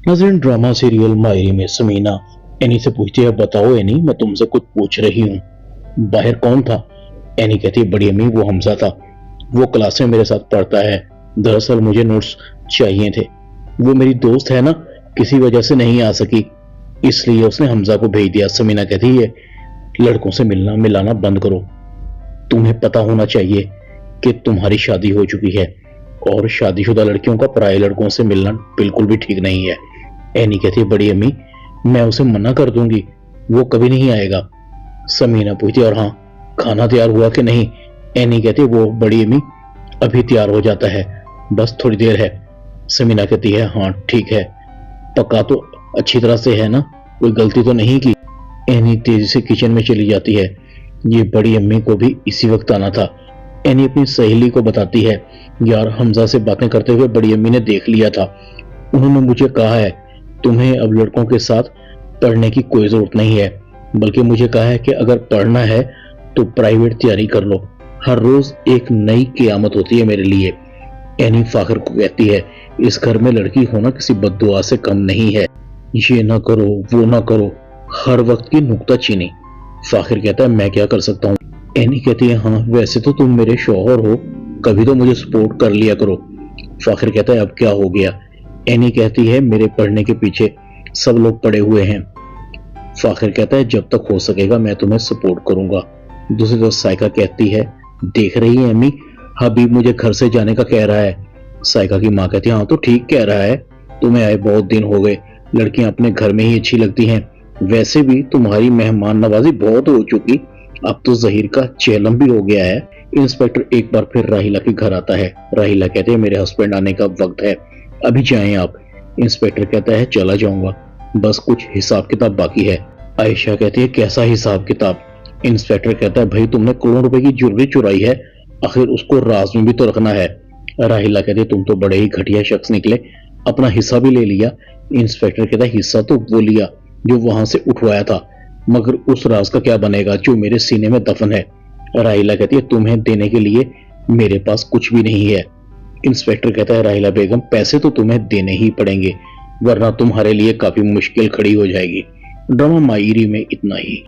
नाज़रीन, drama serial मायरी में Samina any से पूछती है, बताओ एनी, मैं तुमसे कुछ पूछ रही हूँ, बाहर कौन था? एनी कहती है, बड़ी अम्मी, वो हमजा था, वो क्लास में मेरे साथ पढ़ता है। दरअसल मुझे नोट्स चाहिए थे, वो मेरी दोस्त है ना, किसी वजह से नहीं आ सकी, इसलिए उसने हमजा को भेज दिया। समीना कहती है, लड़कों से मिलना मिलाना बंद करो, तुम्हें पता होना चाहिए कि तुम्हारी शादी हो चुकी है और शादीशुदा लड़कियों का पराये लड़कों से मिलना बिल्कुल भी ठीक नहीं है। एनी कहती है, बड़ी अम्मी, मैं उसे मना कर दूंगी, वो कभी नहीं आएगा। समीना पूछती है, और हाँ, खाना तैयार हुआ कि नहीं? एनी कहती है, वो बड़ी अम्मी अभी तैयार हो जाता है, बस थोड़ी देर है। समीना कहती है, हाँ ठीक है, पका तो अच्छी तरह से है ना, कोई गलती तो नहीं की? एनी तेजी से किचन में चली जाती है। ये बड़ी अम्मी को भी इसी वक्त आना था। एनी अपनी सहेली को बताती है, यार, हमजा से बातें करते हुए बड़ी अम्मी ने देख लिया था, उन्होंने मुझे कहा है तुम्हें अब लड़कों के साथ पढ़ने की कोई जरूरत नहीं है, बल्कि मुझे कहा है कि अगर पढ़ना है तो प्राइवेट तैयारी कर लो, हर रोज एक नई क़यामत होती है मेरे लिए। एनी फाखर को कहती है, इस घर में लड़की होना किसी बद्दुआ से कम नहीं है, ये ना करो वो ना करो, हर वक्त की नुक्ताचीनी। फाखिर कहता है, मैं क्या कर सकता हूँ? एनी कहती है, हाँ वैसे तो तुम मेरे शौहर हो, कभी तो मुझे सपोर्ट कर लिया करो। फाखिर कहता है, अब क्या हो गया? एनी कहती है, मेरे पढ़ने के पीछे सब लोग पड़े हुए हैं। फाखिर कहता है, जब तक हो सकेगा मैं तुम्हें सपोर्ट करूंगा। दूसरी तरफ साइका कहती है, देख रही है अम्मी, हबीब मुझे घर से जाने का कह रहा है। साइका की माँ कहती है, हाँ तो ठीक कह रहा है, तुम्हें आए बहुत दिन हो गए, लड़कियां अपने घर में ही अच्छी लगती हैं, वैसे भी तुम्हारी मेहमान नवाजी बहुत हो चुकी, अब तो जहीर का चेलम भी हो गया है। इंस्पेक्टर एक बार फिर राहिला के घर आता है। राहिला कहते हैं, मेरे हस्बैंड आने का वक्त है, अभी जाएं आप। इंस्पेक्टर कहता है, चला जाऊंगा, बस कुछ हिसाब किताब बाकी है। आयशा कहती है, कैसा हिसाब किताब? इंस्पेक्टर कहता है, भाई तुमने करोड़ रुपए की ज्वेलरी चुराई है, आखिर उसको राज में भी तो रखना है। राहिला कहती है, तुम तो बड़े ही घटिया शख्स निकले, अपना हिस्सा भी ले लिया। इंस्पेक्टर कहता है, हिस्सा तो वो लिया जो वहां से उठवाया था, मगर उस राज का क्या बनेगा जो मेरे सीने में दफन है? राहिला कहती है, तुम्हें देने के लिए मेरे पास कुछ भी नहीं है। इंस्पेक्टर कहता है, राहिला बेगम, पैसे तो तुम्हें देने ही पड़ेंगे, वरना तुम्हारे लिए काफी मुश्किल खड़ी हो जाएगी। ड्रामा मायरी में इतना ही।